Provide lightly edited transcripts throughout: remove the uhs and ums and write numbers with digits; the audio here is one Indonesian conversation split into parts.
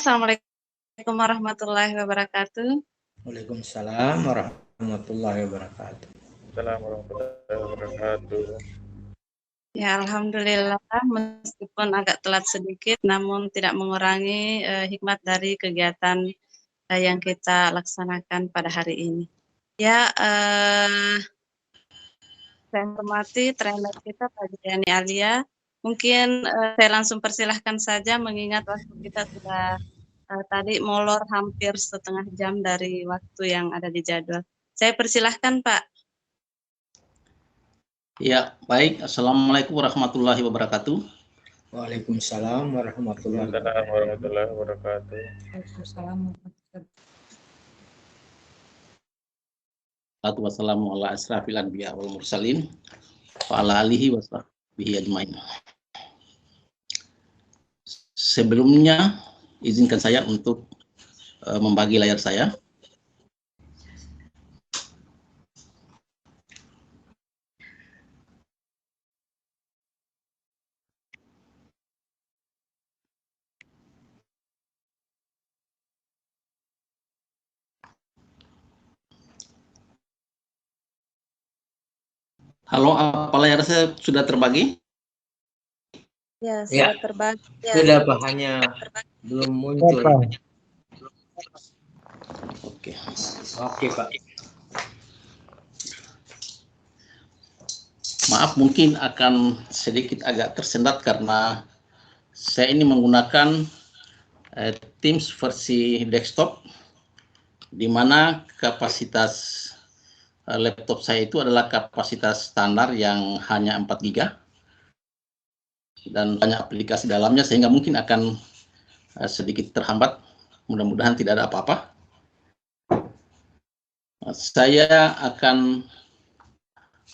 Assalamualaikum warahmatullahi wabarakatuh. Waalaikumsalam warahmatullahi wabarakatuh. Assalamualaikum warahmatullahi wabarakatuh. Ya, alhamdulillah, meskipun agak telat sedikit, namun tidak mengurangi hikmat dari kegiatan yang kita laksanakan pada hari ini. Ya, saya hormati trainer kita Pak Yani Alia. Mungkin saya langsung persilahkan saja, mengingat waktu kita sudah tadi molor hampir setengah jam dari waktu yang ada di jadwal. Saya persilahkan, Pak. Ya, baik. Assalamualaikum warahmatullahi wabarakatuh. Waalaikumsalam warahmatullahi Waalaikumsalam warahmatullahi wabarakatuh. Wassalamu ala asrafil anbiya wal mursalin wa ala alihi wa sahbihi ajmain. Sebelumnya izinkan saya untuk membagi layar saya. Halo, apa layar saya sudah terbagi? Ya, sudah terbagi. Sudah Pak, hanya belum muncul. Oke. Oke Pak. Maaf, mungkin akan sedikit agak tersendat karena saya ini menggunakan Teams versi desktop, di mana kapasitas laptop saya itu adalah kapasitas standar yang hanya 4 GB dan banyak aplikasi dalamnya, sehingga mungkin akan sedikit terhambat. Mudah-mudahan tidak ada apa-apa. Saya akan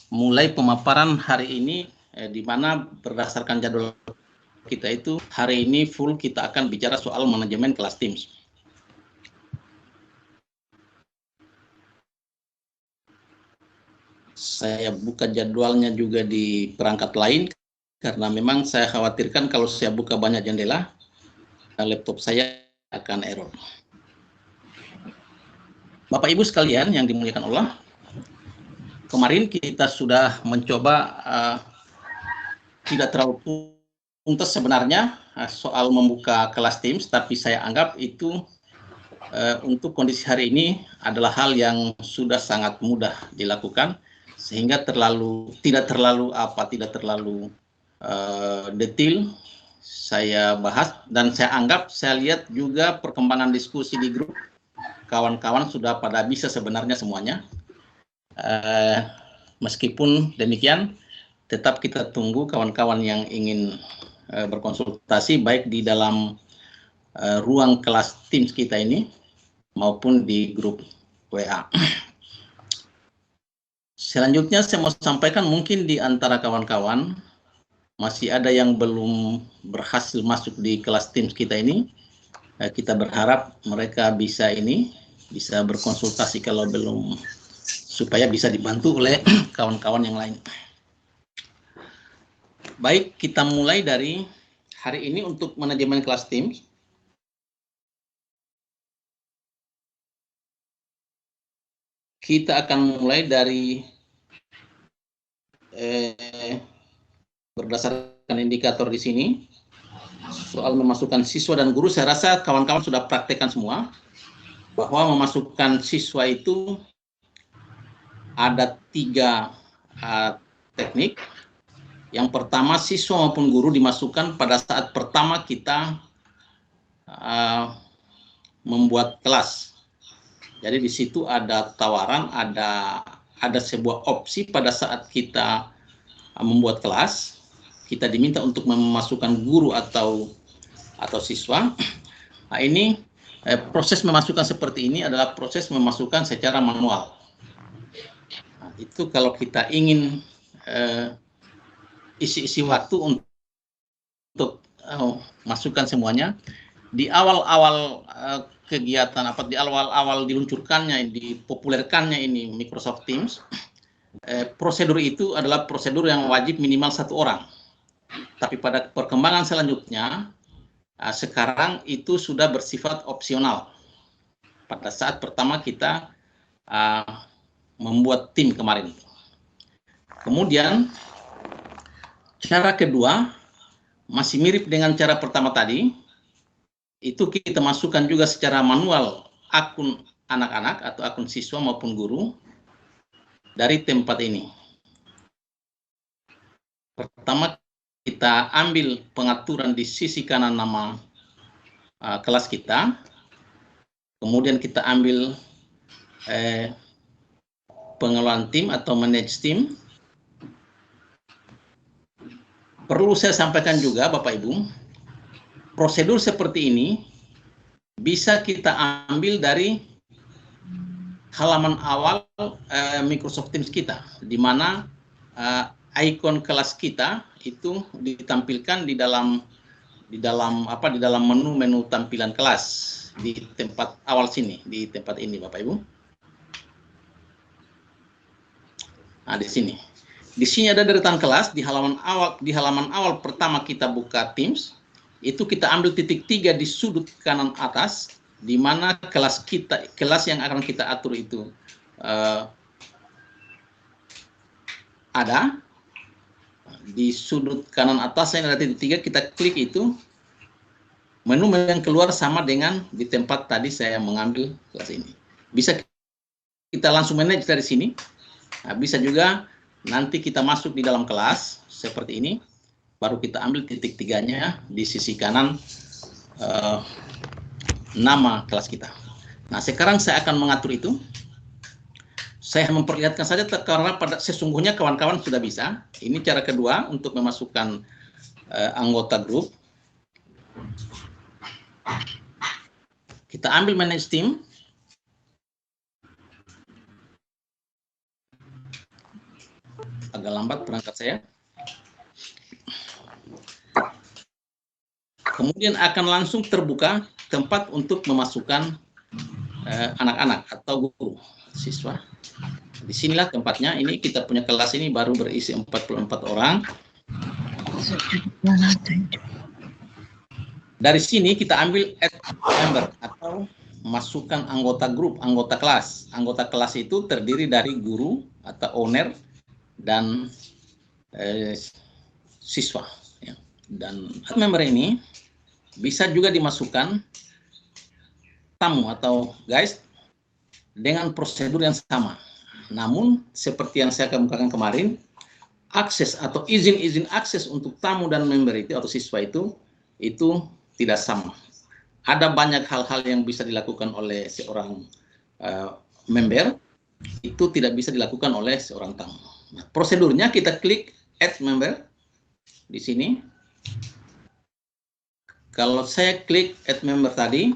mulai pemaparan hari ini, di mana berdasarkan jadwal kita itu hari ini full kita akan bicara soal manajemen kelas Teams. Saya buka jadwalnya juga di perangkat lain, karena memang saya khawatirkan kalau saya buka banyak jendela, laptop saya akan error. Bapak Ibu sekalian yang dimuliakan Allah, kemarin kita sudah mencoba tidak terlalu tuntas sebenarnya soal membuka kelas Teams, tapi saya anggap itu untuk kondisi hari ini adalah hal yang sudah sangat mudah dilakukan, sehingga tidak terlalu detail saya bahas, dan saya lihat juga perkembangan diskusi di grup kawan-kawan sudah pada bisa sebenarnya semuanya. Meskipun demikian, tetap kita tunggu kawan-kawan yang ingin berkonsultasi baik di dalam ruang kelas Teams kita ini maupun di grup WA. Selanjutnya saya mau sampaikan, mungkin di antara kawan-kawan masih ada yang belum berhasil masuk di kelas Teams kita ini. Kita berharap mereka bisa berkonsultasi kalau belum, supaya bisa dibantu oleh kawan-kawan yang lain. Baik, kita mulai dari hari ini untuk manajemen kelas Teams. Kita akan mulai dari berdasarkan indikator di sini soal memasukkan siswa dan guru. Saya rasa kawan-kawan sudah praktekkan semua bahwa memasukkan siswa itu ada 3 teknik. Yang pertama, siswa maupun guru dimasukkan pada saat pertama kita membuat kelas. Jadi di situ ada tawaran, ada sebuah opsi pada saat kita membuat kelas, kita diminta untuk memasukkan guru atau siswa. Nah, ini proses memasukkan seperti ini adalah proses memasukkan secara manual. Nah, itu kalau kita ingin isi waktu untuk masukkan semuanya. Di awal-awal kegiatan, di awal-awal diluncurkannya, dipopulerkannya ini Microsoft Teams, prosedur itu adalah prosedur yang wajib minimal 1 orang. Tapi pada perkembangan selanjutnya, sekarang itu sudah bersifat opsional. Pada saat pertama kita membuat tim kemarin. Kemudian cara kedua masih mirip dengan cara pertama tadi, itu kita masukkan juga secara manual akun anak-anak atau akun siswa maupun guru dari tempat ini. Pertama kita ambil pengaturan di sisi kanan nama kelas kita, kemudian kita ambil pengelolaan tim atau manage tim. Perlu saya sampaikan juga Bapak Ibu, prosedur seperti ini bisa kita ambil dari halaman awal Microsoft Teams kita, di mana ikon kelas kita itu ditampilkan di dalam menu tampilan kelas di tempat awal sini, di tempat ini Bapak Ibu. Nah, di sini. Di sini ada deretan kelas di halaman awal pertama kita buka Teams, itu kita ambil titik 3 di sudut kanan atas, di mana kelas yang akan kita atur itu ada di sudut kanan atas. Yang ada titik 3, kita klik itu, menu yang keluar sama dengan di tempat tadi saya mengambil kelas ini. Bisa kita langsung manage dari sini. Nah, bisa juga nanti kita masuk di dalam kelas seperti ini, baru kita ambil titik 3-nya di sisi kanan nama kelas kita. Nah, sekarang saya akan mengatur itu. Saya memperlihatkan saja karena sesungguhnya kawan-kawan sudah bisa. Ini cara kedua untuk memasukkan anggota grup. Kita ambil manage team. Agak lambat perangkat saya. Kemudian akan langsung terbuka tempat untuk memasukkan anak-anak atau guru, siswa. Disinilah tempatnya. Ini kita punya kelas ini baru berisi 44 orang. Dari sini kita ambil add member atau masukkan anggota grup, anggota kelas. Anggota kelas itu terdiri dari guru atau owner dan siswa. Ya. Dan member ini bisa juga dimasukkan tamu atau guys dengan prosedur yang sama. Namun seperti yang saya kemukakan kemarin, akses atau izin akses untuk tamu dan member itu atau siswa itu tidak sama. Ada banyak hal-hal yang bisa dilakukan oleh seorang member, itu tidak bisa dilakukan oleh seorang tamu. Nah, prosedurnya kita klik add member di sini. Kalau saya klik add member tadi,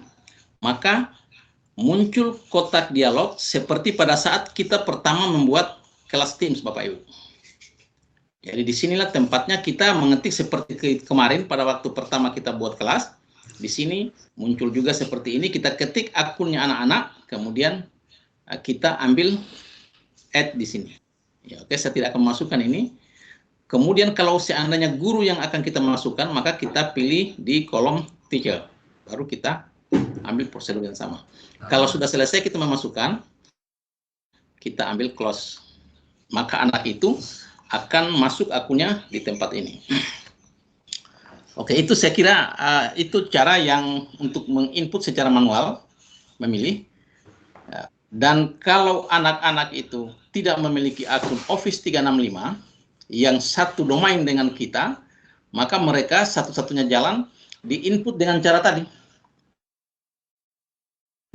maka muncul kotak dialog seperti pada saat kita pertama membuat kelas Teams, Bapak Ibu. Jadi disinilah tempatnya kita mengetik seperti kemarin pada waktu pertama kita buat kelas. Di sini muncul juga seperti ini, kita ketik akunnya anak-anak, kemudian kita ambil add di sini. Ya, oke, saya tidak akan memasukkan ini. Kemudian kalau seandainya guru yang akan kita masukkan, maka kita pilih di kolom teacher. Baru kita ambil prosedur yang sama. Kalau sudah selesai kita memasukkan, kita ambil close. Maka anak itu akan masuk akunnya di tempat ini. Oke, itu saya kira itu cara yang untuk menginput secara manual, memilih. Dan kalau anak-anak itu tidak memiliki akun Office 365 yang satu domain dengan kita, maka mereka satu-satunya jalan diinput dengan cara tadi.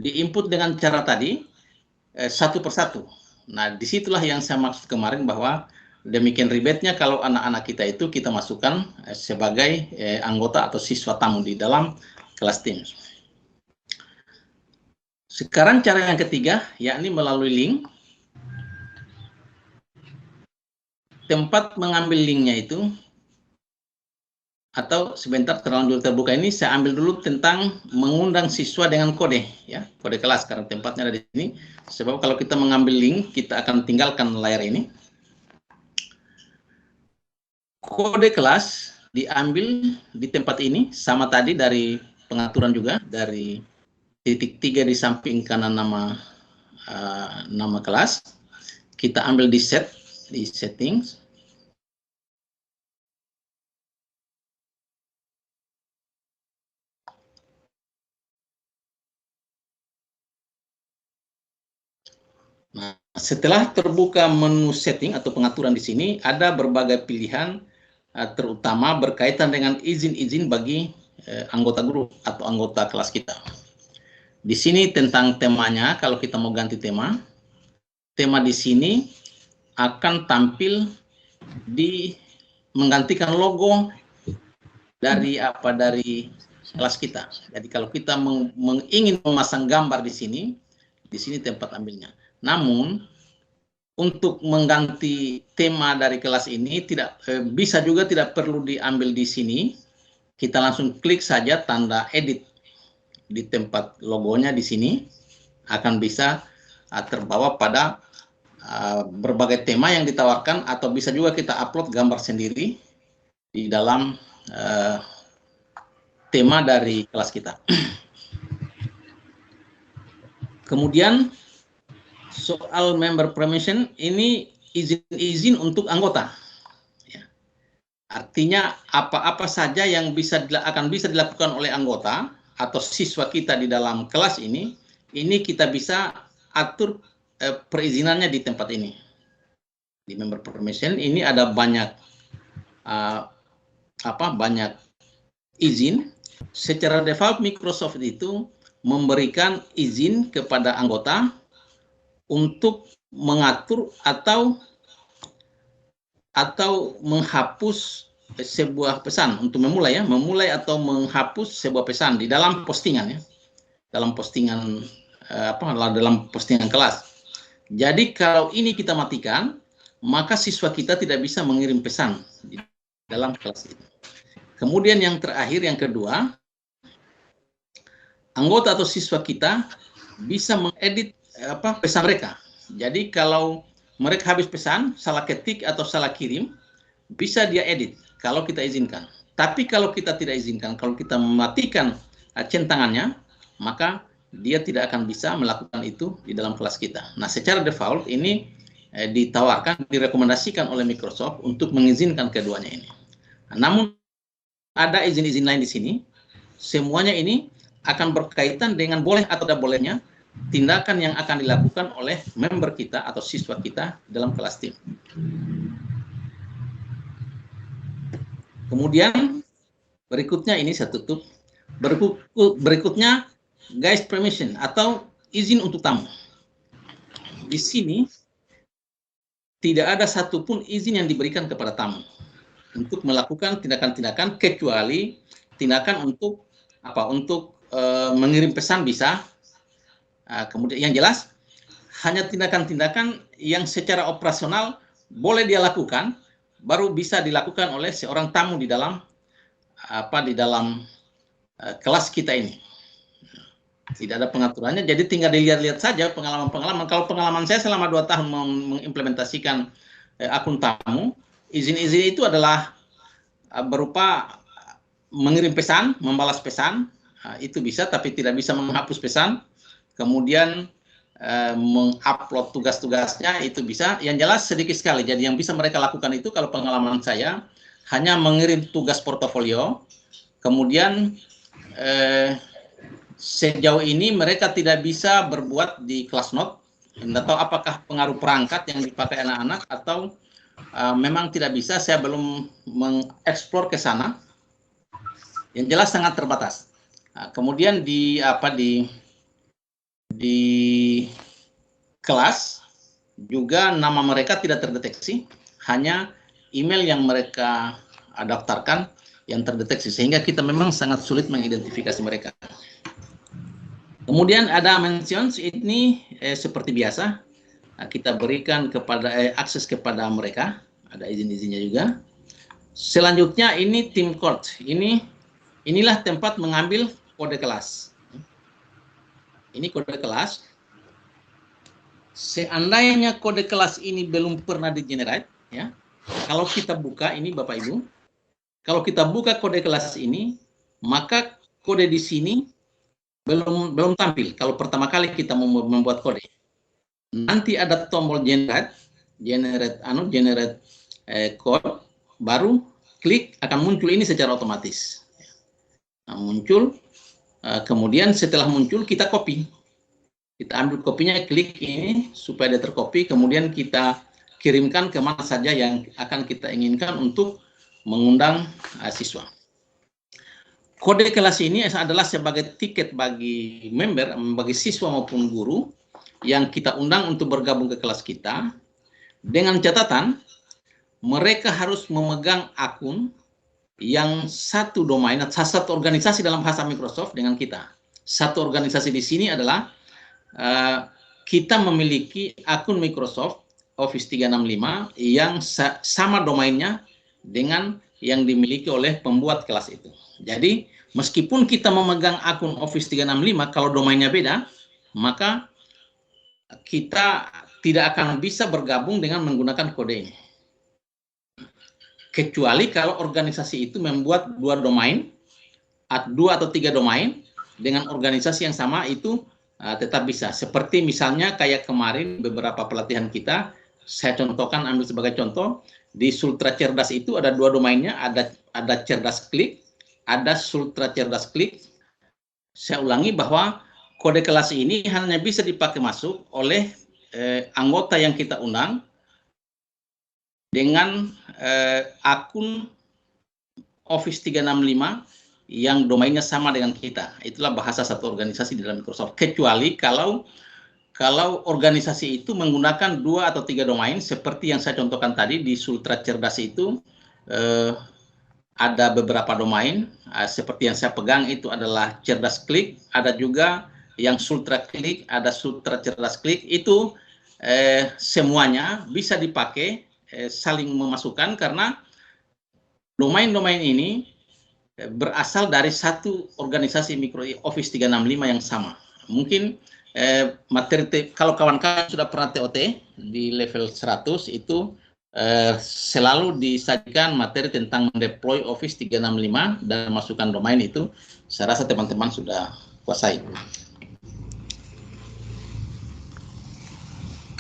Diinput dengan cara tadi satu persatu. Nah, disitulah yang saya maksud kemarin bahwa demikian ribetnya kalau anak-anak kita itu kita masukkan sebagai anggota atau siswa tamu di dalam kelas Teams. Sekarang cara yang ketiga, yakni melalui link. Tempat mengambil linknya itu, atau sebentar terlanjur terbuka ini, saya ambil dulu tentang mengundang siswa dengan kode, ya, kode kelas, karena tempatnya ada di sini. Sebab kalau kita mengambil link, kita akan tinggalkan layar ini. Kode kelas diambil di tempat ini, sama tadi dari pengaturan juga, dari titik 3 di samping kanan nama kelas, kita ambil di settings. Nah, setelah terbuka menu setting atau pengaturan di sini, ada berbagai pilihan, terutama berkaitan dengan izin-izin bagi anggota grup atau anggota kelas kita. Di sini tentang temanya, kalau kita mau ganti tema di sini akan tampil menggantikan logo dari kelas kita. Jadi kalau kita ingin memasang gambar di sini tempat ambilnya. Namun untuk mengganti tema dari kelas ini bisa juga tidak perlu diambil di sini. Kita langsung klik saja tanda edit di tempat logonya di sini, akan bisa terbawa pada berbagai tema yang ditawarkan, atau bisa juga kita upload gambar sendiri di dalam tema dari kelas kita. Kemudian soal member permission, ini izin-izin untuk anggota. Ya. Artinya apa-apa saja yang akan bisa dilakukan oleh anggota atau siswa kita di dalam kelas ini kita bisa atur perizinannya di tempat ini. Di member permission ini ada banyak banyak izin. Secara default Microsoft itu memberikan izin kepada anggota untuk mengatur atau menghapus sebuah pesan, untuk memulai atau menghapus sebuah pesan di dalam postingan, ya, dalam postingan dalam postingan kelas. Jadi kalau ini kita matikan, maka siswa kita tidak bisa mengirim pesan di dalam kelas itu. Kemudian yang terakhir, yang kedua, anggota atau siswa kita bisa mengedit pesan mereka. Jadi kalau mereka habis pesan, salah ketik atau salah kirim, bisa dia edit kalau kita izinkan. Tapi kalau kita tidak izinkan, kalau kita mematikan centangannya, maka dia tidak akan bisa melakukan itu di dalam kelas kita. Nah, secara default ini direkomendasikan oleh Microsoft untuk mengizinkan keduanya ini. Namun ada izin-izin lain di sini. Semuanya ini akan berkaitan dengan boleh atau tidak bolehnya tindakan yang akan dilakukan oleh member kita atau siswa kita dalam kelas tim. Kemudian berikutnya ini saya tutup. Berikutnya guest permission atau izin untuk tamu. Di sini tidak ada satupun izin yang diberikan kepada tamu untuk melakukan tindakan-tindakan, kecuali tindakan untuk mengirim pesan bisa. Kemudian yang jelas hanya tindakan-tindakan yang secara operasional boleh dia lakukan, baru bisa dilakukan oleh seorang tamu di dalam kelas kita ini. Tidak ada pengaturannya, jadi tinggal dilihat-lihat saja pengalaman-pengalaman. Kalau pengalaman saya selama 2 tahun mengimplementasikan akun tamu, izin-izin itu adalah berupa mengirim pesan, membalas pesan, itu bisa, tapi tidak bisa menghapus pesan. Kemudian mengupload tugas-tugasnya itu bisa, yang jelas sedikit sekali. Jadi yang bisa mereka lakukan itu, kalau pengalaman saya, hanya mengirim tugas portofolio. Kemudian sejauh ini mereka tidak bisa berbuat di kelas note. Tidak tahu apakah pengaruh perangkat yang dipakai anak-anak atau memang tidak bisa. Saya belum mengeksplor ke sana. Yang jelas sangat terbatas. Kemudian di kelas juga nama mereka tidak terdeteksi, hanya email yang mereka daftarkan yang terdeteksi, sehingga kita memang sangat sulit mengidentifikasi mereka. Kemudian ada mentions, ini seperti biasa kita berikan akses kepada mereka, ada izin-izinnya juga. Selanjutnya ini team code, inilah tempat mengambil kode kelas. Ini kode kelas. Seandainya kode kelas ini belum pernah di-generate, ya. Kalau kita buka ini Bapak Ibu, kalau kita buka kode kelas ini, maka kode di sini belum tampil. Kalau pertama kali kita membuat kode, nanti ada tombol generate code, baru klik akan muncul ini secara otomatis. Nah, muncul, kemudian setelah muncul kita copy. Kita ambil kopinya, klik ini supaya dia tercopy, kemudian kita kirimkan kemana saja yang akan kita inginkan untuk mengundang siswa. Kode kelas ini adalah sebagai tiket bagi member, bagi siswa maupun guru yang kita undang untuk bergabung ke kelas kita, dengan catatan mereka harus memegang akun yang satu domain, satu organisasi dalam bahasa Microsoft dengan kita. Satu organisasi di sini adalah kita memiliki akun Microsoft Office 365 yang sama domainnya dengan yang dimiliki oleh pembuat kelas itu. Jadi, meskipun kita memegang akun Office 365, kalau domainnya beda, maka kita tidak akan bisa bergabung dengan menggunakan kode ini. Kecuali kalau organisasi itu membuat dua atau tiga domain dengan organisasi yang sama, itu tetap bisa. Seperti misalnya kayak kemarin beberapa pelatihan kita, saya contohkan, ambil sebagai contoh, di Sultra Cerdas itu ada dua domainnya, ada Cerdas Klik, ada Sultra Cerdas Klik. Saya ulangi bahwa kode kelas ini hanya bisa dipakai masuk oleh anggota yang kita undang dengan akun Office 365 yang domainnya sama dengan kita. Itulah bahasa satu organisasi di dalam Microsoft. Kecuali kalau organisasi itu menggunakan dua atau tiga domain, seperti yang saya contohkan tadi di Sultra Cerdas itu, ada beberapa domain, seperti yang saya pegang itu adalah Cerdas Klik, ada juga yang Sultra Klik, ada Sultra Cerdas Klik, itu semuanya bisa dipakai, saling memasukkan, karena domain-domain ini berasal dari satu organisasi Office 365 yang sama. Mungkin materi, kalau kawan-kawan sudah pernah TOT di level 100, itu selalu disajikan materi tentang deploy Office 365 dan masukkan domain itu. Saya rasa teman-teman sudah kuasai.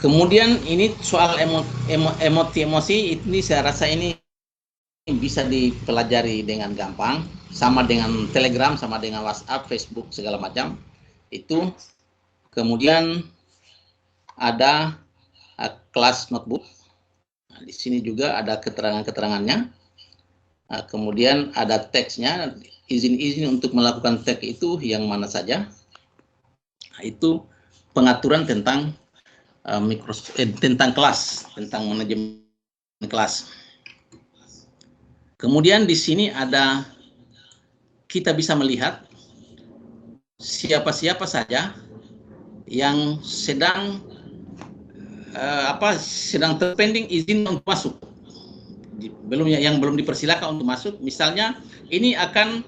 Kemudian ini soal emosi, ini saya rasa ini bisa dipelajari dengan gampang, sama dengan Telegram, sama dengan WhatsApp, Facebook, segala macam. Itu kemudian ada kelas notebook. Nah, di sini juga ada keterangan-keterangannya. Nah, kemudian ada teksnya, izin-izin untuk melakukan teks itu yang mana saja. Nah, itu pengaturan tentang tentang kelas, tentang manajemen kelas. Kemudian di sini ada, kita bisa melihat siapa-siapa saja yang sedang sedang terpending izin untuk masuk, yang belum dipersilakan untuk masuk. Misalnya ini akan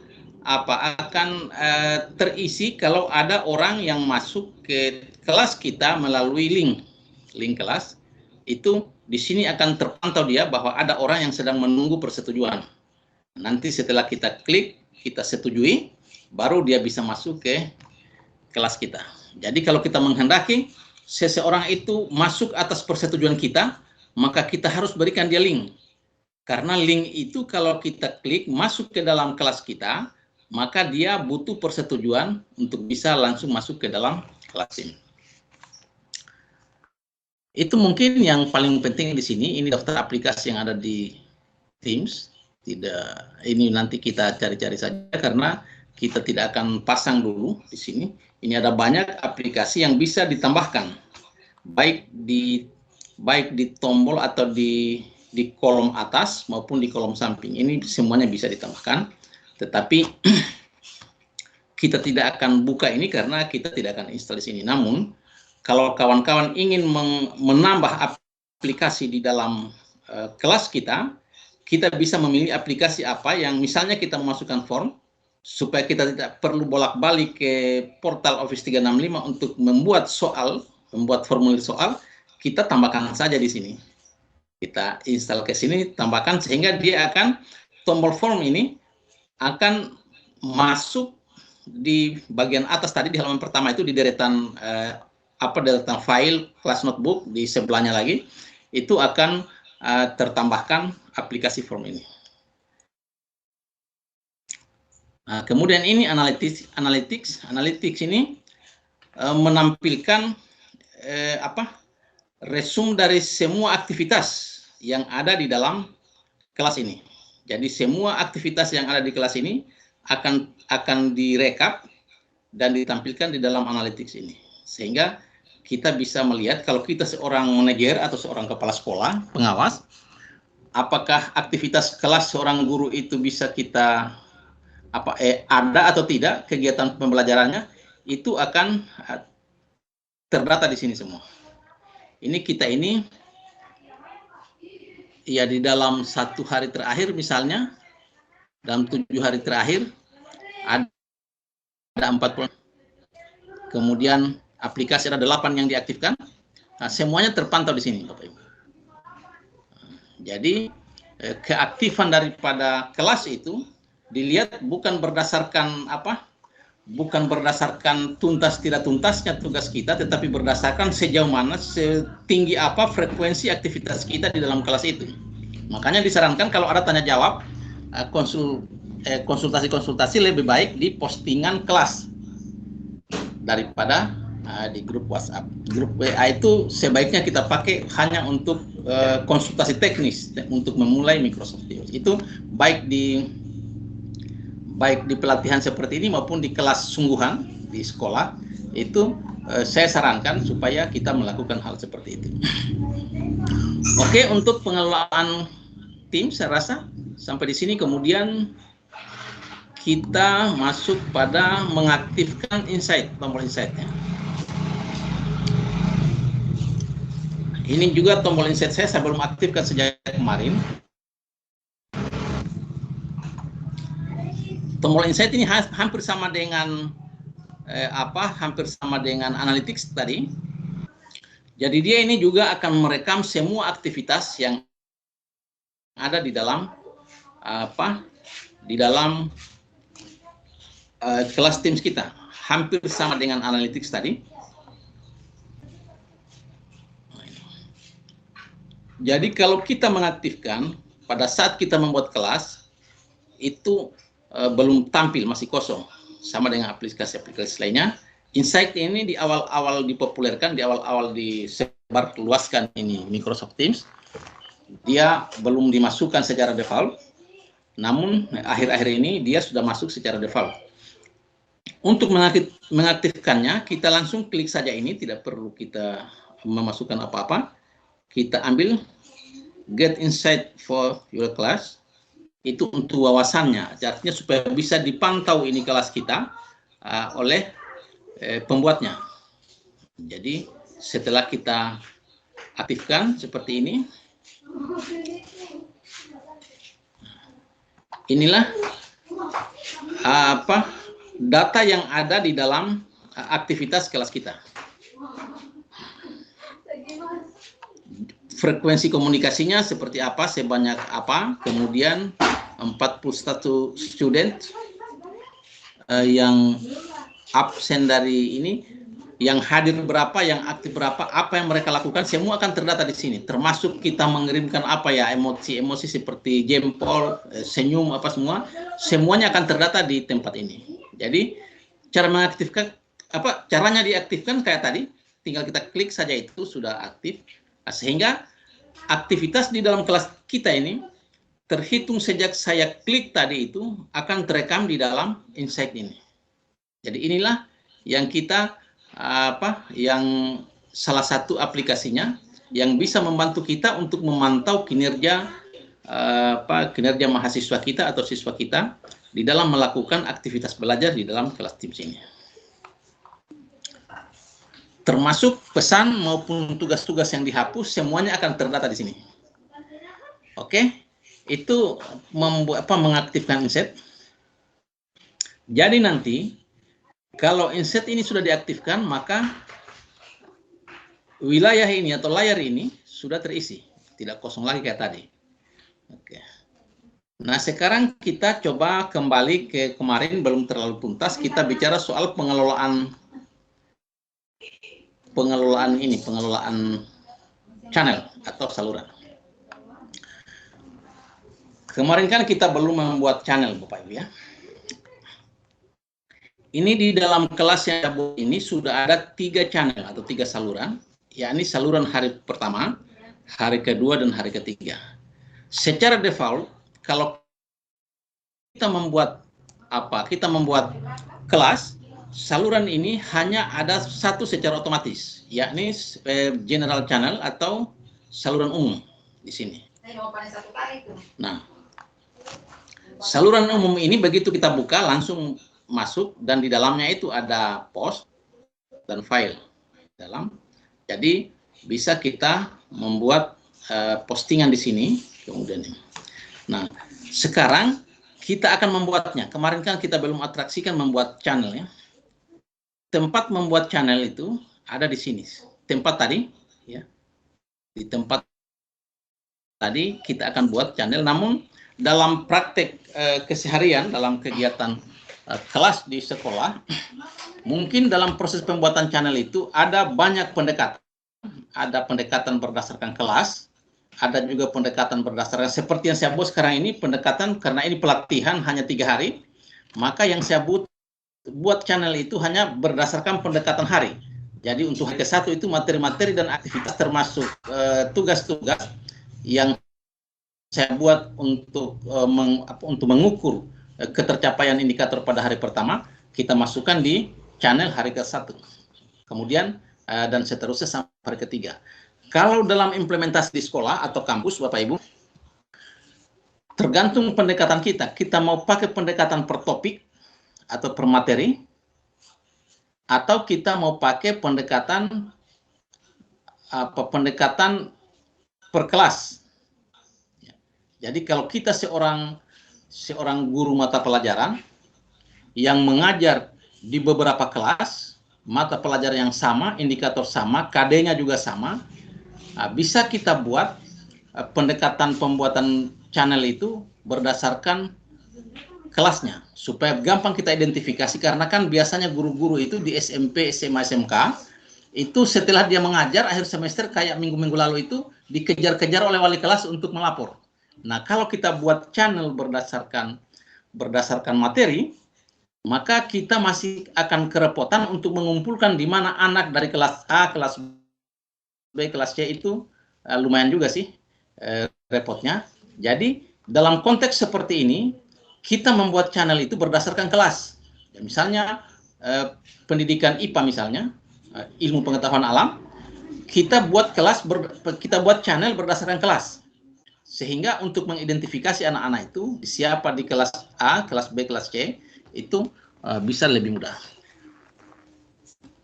terisi kalau ada orang yang masuk ke kelas kita melalui link kelas, itu di sini akan terpantau dia bahwa ada orang yang sedang menunggu persetujuan. Nanti setelah kita klik, kita setujui, baru dia bisa masuk ke kelas kita. Jadi kalau kita menghendaki seseorang itu masuk atas persetujuan kita, maka kita harus berikan dia link. Karena link itu kalau kita klik masuk ke dalam kelas kita, maka dia butuh persetujuan untuk bisa langsung masuk ke dalam kelas ini. Itu mungkin yang paling penting di sini. Ini daftar aplikasi yang ada di Teams. Ini nanti kita cari-cari saja karena kita tidak akan pasang dulu di sini. Ini ada banyak aplikasi yang bisa ditambahkan, baik di tombol atau di kolom atas maupun di kolom samping. Ini semuanya bisa ditambahkan, tetapi kita tidak akan buka ini karena kita tidak akan install di sini. Namun kalau kawan-kawan ingin menambah aplikasi di dalam kelas kita bisa memilih aplikasi apa yang misalnya kita memasukkan form, supaya kita tidak perlu bolak-balik ke portal Office 365 untuk membuat formulir soal, kita tambahkan saja di sini. Kita install ke sini, tambahkan, sehingga dia akan tombol form ini akan masuk di bagian atas tadi di halaman pertama itu di deretan deretan file kelas notebook di sebelahnya lagi itu akan tertambahkan aplikasi form ini. Nah, kemudian ini analytics ini menampilkan resume dari semua aktivitas yang ada di dalam kelas ini. Jadi semua aktivitas yang ada di kelas ini akan direkap dan ditampilkan di dalam analytics ini. Sehingga kita bisa melihat kalau kita seorang manajer atau seorang kepala sekolah, pengawas, apakah aktivitas kelas seorang guru itu bisa kita ada atau tidak kegiatan pembelajarannya, itu akan terdata di sini semua. Ini kita ini ya di dalam 1 hari terakhir misalnya, dalam 7 hari terakhir ada 40, kemudian aplikasi ada 8 yang diaktifkan. Nah, semuanya terpantau di sini, Bapak Ibu. Jadi keaktifan daripada kelas itu dilihat bukan berdasarkan bukan berdasarkan tuntas tidak tuntasnya tugas kita, tetapi berdasarkan sejauh mana, setinggi apa frekuensi aktivitas kita di dalam kelas itu. Makanya disarankan kalau ada tanya jawab, konsultasi-konsultasi lebih baik di postingan kelas daripada di grup WhatsApp. Grup WA itu sebaiknya kita pakai hanya untuk konsultasi teknis untuk memulai Microsoft Teams. Itu baik di pelatihan seperti ini maupun di kelas sungguhan di sekolah, itu saya sarankan supaya kita melakukan hal seperti itu. Oke, untuk pengelolaan tim saya rasa sampai di sini. Kemudian kita masuk pada mengaktifkan insight, tombol insight-nya. Ini juga tombol insight saya belum aktifkan sejak kemarin. Tombol insight ini hampir sama dengan hampir sama dengan analytics tadi. Jadi dia ini juga akan merekam semua aktivitas yang ada di dalam kelas Teams kita. Hampir sama dengan analytics tadi. Jadi kalau kita mengaktifkan pada saat kita membuat kelas itu belum tampil, masih kosong, sama dengan aplikasi-aplikasi lainnya. Insight ini di awal-awal dipopulerkan, di awal-awal disebarluaskan ini Microsoft Teams, dia belum dimasukkan secara default, namun akhir-akhir ini dia sudah masuk secara default. Untuk mengaktifkannya, kita langsung klik saja ini, tidak perlu kita memasukkan apa-apa. Kita ambil Get Insight for Your Class. Itu untuk wawasannya, artinya supaya bisa dipantau ini kelas kita oleh pembuatnya. Jadi setelah kita aktifkan seperti ini, inilah data yang ada di dalam aktivitas kelas kita. Frekuensi komunikasinya seperti apa, sebanyak apa, kemudian 41 student yang absen dari ini, yang hadir berapa, yang aktif berapa, apa yang mereka lakukan, semua akan terdata di sini. Termasuk kita mengirimkan apa ya, emosi-emosi seperti jempol, senyum, apa semua, semuanya akan terdata di tempat ini. Jadi cara mengaktifkan, caranya diaktifkan kayak tadi, tinggal kita klik saja itu sudah aktif. Sehingga aktivitas di dalam kelas kita ini terhitung sejak saya klik tadi itu akan terekam di dalam insight ini. Jadi inilah yang kita yang salah satu aplikasinya yang bisa membantu kita untuk memantau kinerja kinerja mahasiswa kita atau siswa kita di dalam melakukan aktivitas belajar di dalam kelas Teams ini. Termasuk pesan maupun tugas-tugas yang dihapus, semuanya akan terdata di sini. Oke, itu mengaktifkan insight. Jadi nanti kalau insight ini sudah diaktifkan, maka wilayah ini atau layar ini sudah terisi, tidak kosong lagi kayak tadi. Oke. Nah, sekarang kita coba kembali ke kemarin, belum terlalu tuntas, kita bicara soal pengelolaan channel atau saluran. Kemarin kan kita belum membuat channel, Bapak Ibu ya. Ini di dalam kelas yang ini sudah ada 3 channel atau 3 saluran, yakni saluran hari pertama, hari kedua, dan hari ketiga. Secara default, kalau kita membuat kelas, saluran ini hanya ada satu secara otomatis, yakni general channel atau saluran umum di sini. Nah, saluran umum ini begitu kita buka langsung masuk, dan di dalamnya itu ada post dan file dalam. Jadi bisa kita membuat postingan di sini kemudian ini. Nah, sekarang kita akan membuatnya. Kemarin kan kita belum atraksikan membuat channel ya. Tempat membuat channel itu ada di sini. Tempat tadi ya. Di tempat tadi kita akan buat channel, namun dalam praktek keseharian dalam kegiatan kelas di sekolah, mungkin dalam proses pembuatan channel itu ada banyak pendekatan. Ada pendekatan berdasarkan kelas, ada juga pendekatan berdasarkan seperti yang saya buat sekarang ini, pendekatan karena ini pelatihan hanya 3 hari, maka yang saya buat channel itu hanya berdasarkan pendekatan hari. Jadi untuk hari ke-1 itu materi-materi dan aktivitas termasuk tugas-tugas yang saya buat untuk mengukur ketercapaian indikator pada hari pertama, kita masukkan di channel hari ke-1. Kemudian dan seterusnya sampai hari ketiga. Kalau dalam implementasi di sekolah atau kampus, Bapak Ibu, tergantung pendekatan kita. Kita mau pakai pendekatan per topik atau per materi, atau kita mau pakai pendekatan per kelas. Jadi kalau kita seorang guru mata pelajaran yang mengajar di beberapa kelas, mata pelajaran yang sama, indikator sama, KD-nya juga sama, bisa kita buat pendekatan pembuatan channel itu berdasarkan kelasnya, supaya gampang kita identifikasi, karena kan biasanya guru-guru itu di SMP, SMA, SMK, itu setelah dia mengajar akhir semester kayak minggu-minggu lalu itu dikejar-kejar oleh wali kelas untuk melapor. Nah, kalau kita buat channel berdasarkan materi, maka kita masih akan kerepotan untuk mengumpulkan di mana anak dari kelas A, kelas B, kelas C itu lumayan juga sih repotnya. Jadi dalam konteks seperti ini, kita membuat channel itu berdasarkan kelas. Ya, misalnya pendidikan IPA misalnya, ilmu pengetahuan alam, kita buat channel berdasarkan kelas. Sehingga untuk mengidentifikasi anak-anak itu siapa di kelas A, kelas B, kelas C itu bisa lebih mudah.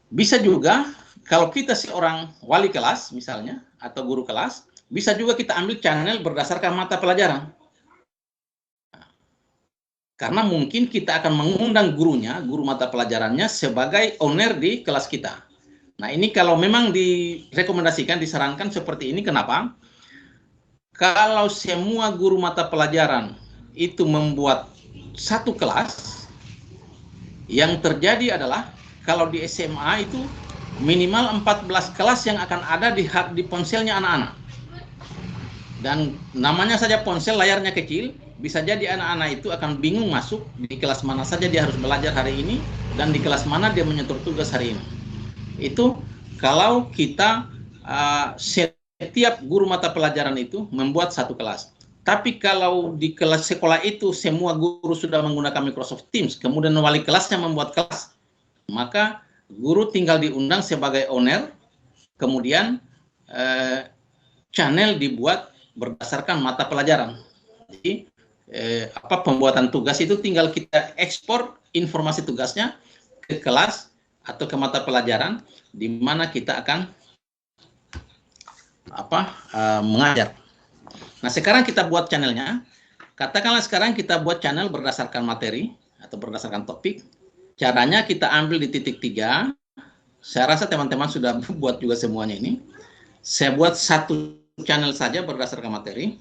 Bisa juga kalau kita seorang wali kelas misalnya atau guru kelas, bisa juga kita ambil channel berdasarkan mata pelajaran. Karena mungkin kita akan mengundang gurunya, guru mata pelajarannya sebagai owner di kelas kita. Nah, ini kalau memang direkomendasikan, disarankan seperti ini, kenapa? Kalau semua guru mata pelajaran itu membuat satu kelas, yang terjadi adalah kalau di SMA itu minimal 14 kelas yang akan ada di ponselnya anak-anak. Dan namanya saja ponsel, layarnya kecil, bisa jadi anak-anak itu akan bingung masuk di kelas mana saja dia harus belajar hari ini dan di kelas mana dia menyetor tugas hari ini. Itu kalau kita setiap guru mata pelajaran itu membuat satu kelas. Tapi kalau di kelas sekolah itu semua guru sudah menggunakan Microsoft Teams, kemudian wali kelasnya membuat kelas, maka guru tinggal diundang sebagai owner, kemudian channel dibuat berdasarkan mata pelajaran. Jadi pembuatan tugas itu tinggal kita ekspor informasi tugasnya ke kelas atau ke mata pelajaran di mana kita akan mengajar. Nah, sekarang kita buat channelnya. Katakanlah sekarang kita buat channel berdasarkan materi atau berdasarkan topik. Caranya kita ambil di titik 3. Saya rasa teman-teman sudah buat juga semuanya ini. Saya buat satu channel saja berdasarkan materi.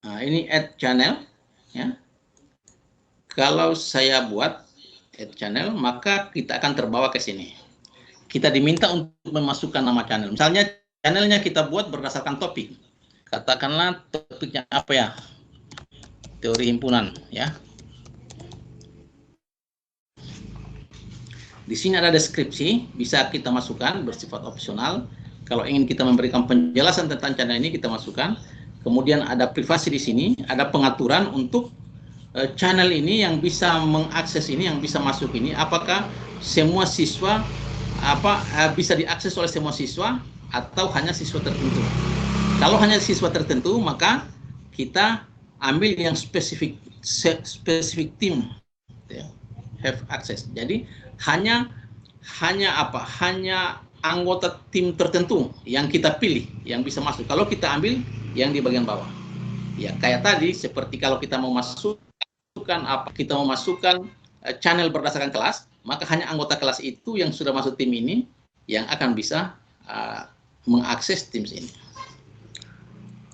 Nah, ini add channel, ya. Kalau saya buat add channel, maka kita akan terbawa ke sini. Kita diminta untuk memasukkan nama channel. Misalnya channelnya kita buat berdasarkan topik. Katakanlah topiknya apa ya? Teori himpunan, ya. Di sini ada deskripsi, bisa kita masukkan, bersifat opsional. Kalau ingin kita memberikan penjelasan tentang channel ini, kita masukkan. Kemudian ada privasi di sini, ada pengaturan untuk channel ini yang bisa mengakses ini, yang bisa masuk ini. Apakah semua siswa bisa diakses oleh semua siswa atau hanya siswa tertentu? Kalau hanya siswa tertentu, maka kita ambil yang spesifik tim, have access. Jadi hanya anggota tim tertentu yang kita pilih yang bisa masuk. Kalau kita ambil yang di bagian bawah, ya kayak tadi, seperti kalau kita mau masukkan channel berdasarkan kelas, maka hanya anggota kelas itu yang sudah masuk tim ini yang akan bisa mengakses tim ini.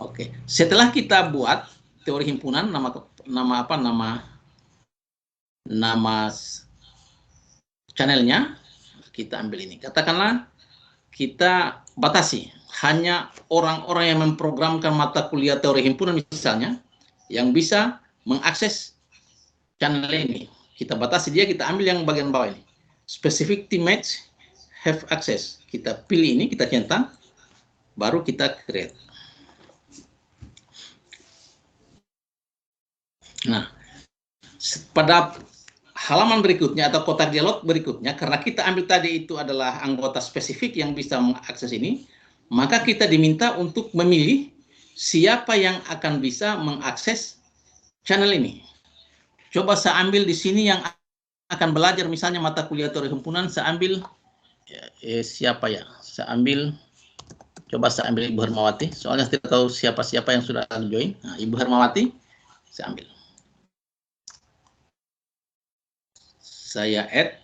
Oke, setelah kita buat teori himpunan, nama channelnya, kita ambil ini. Katakanlah kita batasi hanya orang-orang yang memprogramkan mata kuliah teori himpunan misalnya yang bisa mengakses channel ini. Kita batasi dia, kita ambil yang bagian bawah ini. Specific teammates have access. Kita pilih ini, kita centang, baru kita create. Nah, pada halaman berikutnya atau kotak dialog berikutnya, karena kita ambil tadi itu adalah anggota spesifik yang bisa mengakses ini, maka kita diminta untuk memilih siapa yang akan bisa mengakses channel ini. Coba saya ambil di sini yang akan belajar misalnya mata kuliah teori himpunan, saya ambil siapa ya? Saya ambil Ibu Hermawati, soalnya saya tidak tahu siapa-siapa yang sudah join. Nah, Ibu Hermawati, saya ambil. Saya add.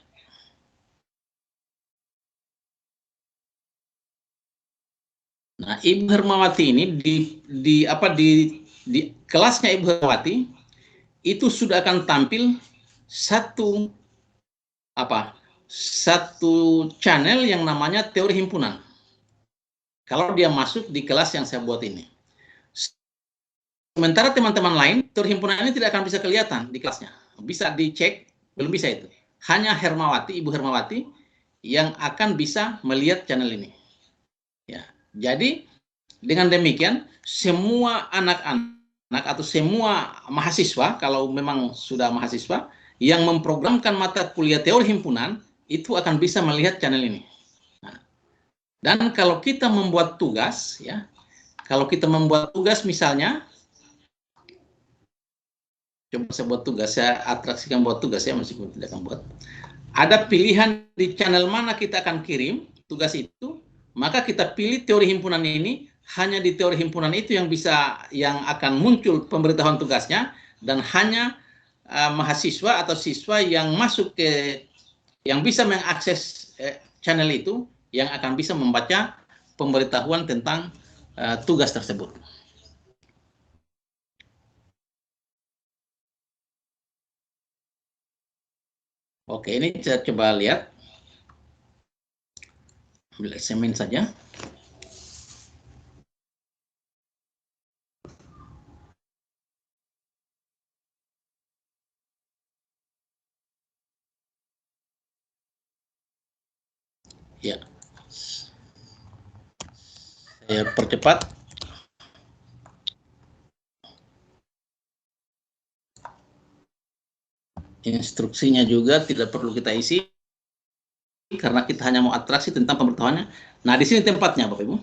Nah, Ibu Hermawati ini di kelasnya Ibu Hermawati itu sudah akan tampil satu channel yang namanya teori himpunan. Kalau dia masuk di kelas yang saya buat ini. Sementara teman-teman lain, teori himpunan ini tidak akan bisa kelihatan di kelasnya. Bisa dicek, belum bisa itu. Hanya Ibu Hermawati yang akan bisa melihat channel ini. Ya, jadi dengan demikian semua anak-anak atau semua mahasiswa, kalau memang sudah mahasiswa yang memprogramkan mata kuliah teori himpunan itu akan bisa melihat channel ini. Nah, dan kalau kita membuat tugas, ya, misalnya, coba saya buat tugas, saya atraksikan buat tugas ya, meskipun tidak akan buat. Ada pilihan di channel mana kita akan kirim tugas itu, maka kita pilih teori himpunan ini, hanya di teori himpunan itu yang akan muncul pemberitahuan tugasnya, dan hanya mahasiswa atau siswa yang masuk yang bisa mengakses channel itu yang akan bisa membaca pemberitahuan tentang tugas tersebut. Oke, ini saya coba lihat. Ambil eksamen saja. Ya. Saya percepat. Instruksinya juga tidak perlu kita isi karena kita hanya mau atraksi tentang pemberitahuannya. Nah, di sini tempatnya Bapak Ibu.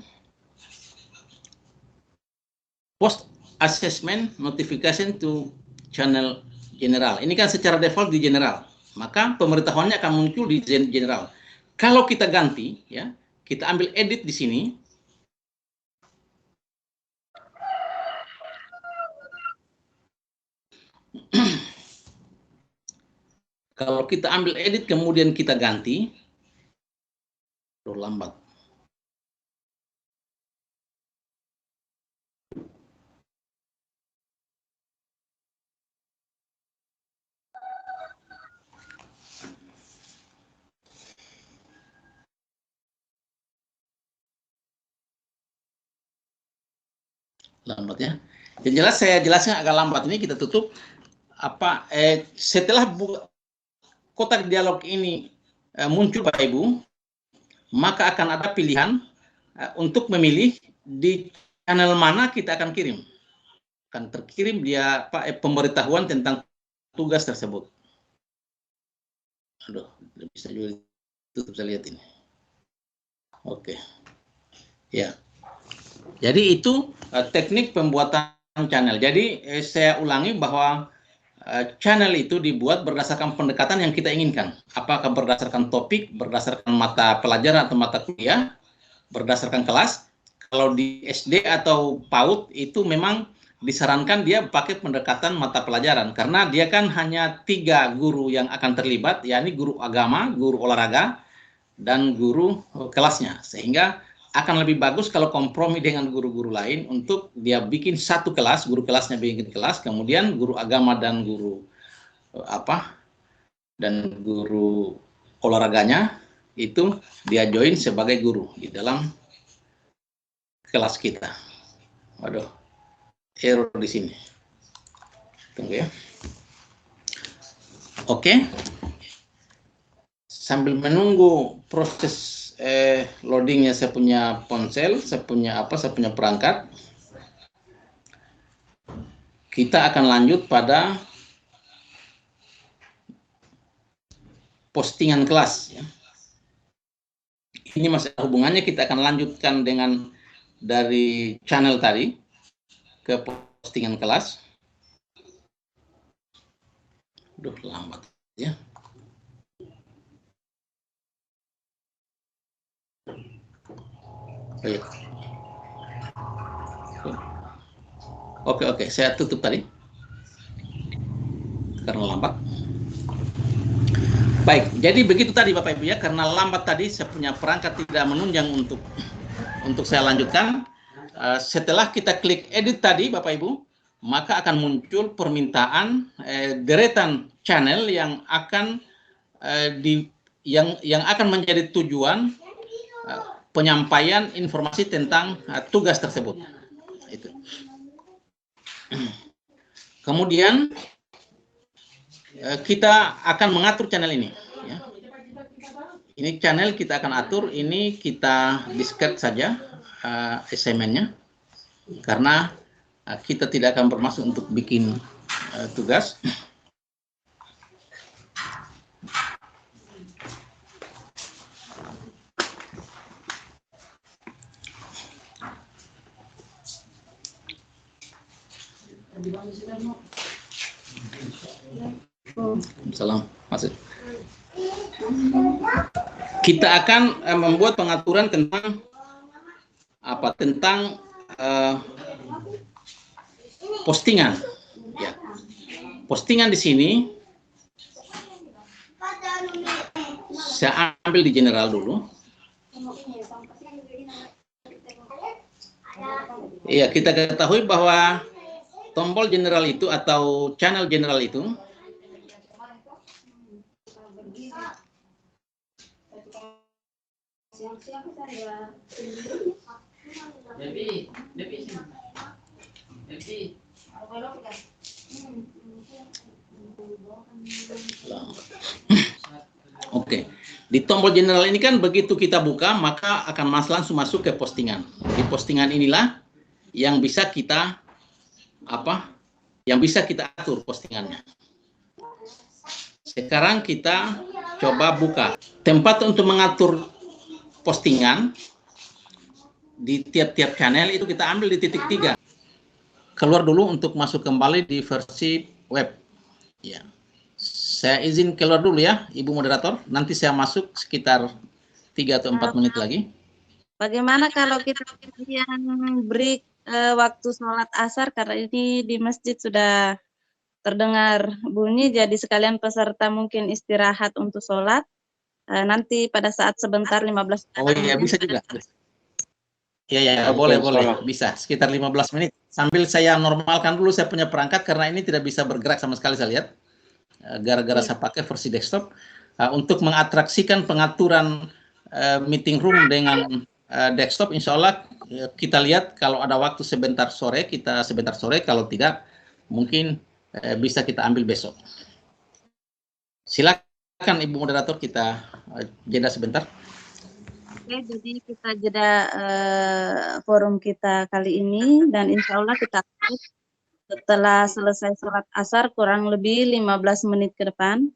Post assessment notification to channel general. Ini kan secara default di general. Maka pemberitahuannya akan muncul di general. Kalau kita ganti, ya, kita ambil edit di sini. Kalau kita ambil edit kemudian kita ganti, lambat. lambat ya. Yang jelas saya jelaskan agak lambat ini kita tutup. Setelah kotak dialog ini muncul Bapak Ibu, maka akan ada pilihan untuk memilih di channel mana kita akan kirim. Akan terkirim dia pemberitahuan tentang tugas tersebut. Aduh, bisa juga tutup, saya lihat ini. Oke. Ya. Jadi itu teknik pembuatan channel. Jadi saya ulangi bahwa channel itu dibuat berdasarkan pendekatan yang kita inginkan. Apakah berdasarkan topik, berdasarkan mata pelajaran atau mata kuliah, berdasarkan kelas. Kalau di SD atau PAUD itu memang disarankan dia pakai pendekatan mata pelajaran. Karena dia kan hanya 3 guru yang akan terlibat, yakni guru agama, guru olahraga, dan guru kelasnya. Sehingga akan lebih bagus kalau kompromi dengan guru-guru lain untuk dia bikin satu kelas, guru kelasnya bikin kelas, kemudian guru agama dan guru dan guru olahraganya itu dia join sebagai guru di dalam kelas kita. Waduh, error di sini. Tunggu ya. Oke. Sambil menunggu proses loadingnya, saya punya ponsel, saya punya perangkat. Kita akan lanjut pada postingan kelas. Ya. Ini masih ada hubungannya, kita akan lanjutkan dengan dari channel tadi ke postingan kelas. Aduh, lambat ya. Oke, saya tutup tadi karena lambat. Baik, jadi begitu tadi Bapak Ibu ya, karena lambat tadi saya punya perangkat tidak menunjang untuk saya lanjutkan. Setelah kita klik edit tadi Bapak Ibu, maka akan muncul permintaan deretan channel yang akan yang akan menjadi tujuan penyampaian informasi tentang tugas tersebut. Itu. Kemudian kita akan mengatur channel ini. Ya. Ini channel kita akan atur. Ini kita disket saja assignment-nya, karena kita tidak akan bermaksud untuk bikin tugas. Salam, masuk. Kita akan membuat pengaturan tentang postingan. Ya. Postingan di sini saya ambil di general dulu. Iya, kita ketahui bahwa tombol general itu atau channel general itu Oke, di tombol general ini kan begitu kita buka maka akan langsung masuk ke postingan. Di postingan inilah yang bisa kita atur postingannya. Sekarang kita coba buka tempat untuk mengatur postingan di tiap-tiap channel itu kita ambil di titik 3. Keluar dulu untuk masuk kembali di versi web. Ya. Saya izin keluar dulu ya, Ibu Moderator. Nanti saya masuk sekitar 3 atau 4 menit lagi. Bagaimana kalau kita yang break waktu sholat asar, karena ini di masjid sudah terdengar bunyi, jadi sekalian peserta mungkin istirahat untuk sholat. Nanti pada saat sebentar 15 menit. Oh iya, bisa juga. Ya, boleh. Bisa, sekitar 15 menit. Sambil saya normalkan dulu saya punya perangkat, karena ini tidak bisa bergerak sama sekali saya lihat. Gara-gara saya pakai versi desktop. Untuk mengatraksikan pengaturan meeting room dengan desktop, insya Allah kita lihat kalau ada waktu sebentar sore, kalau tidak mungkin bisa kita ambil besok. Silakan Ibu Moderator, kita jeda sebentar. Oke, jadi kita jeda forum kita kali ini, dan insya Allah kita setelah selesai sholat asar kurang lebih 15 menit ke depan.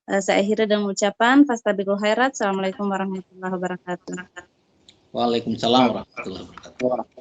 Saya akhiri dengan ucapan fastabiqul khairat. Assalamualaikum warahmatullahi wabarakatuh. Waalaikumsalam warahmatullahi wabarakatuh.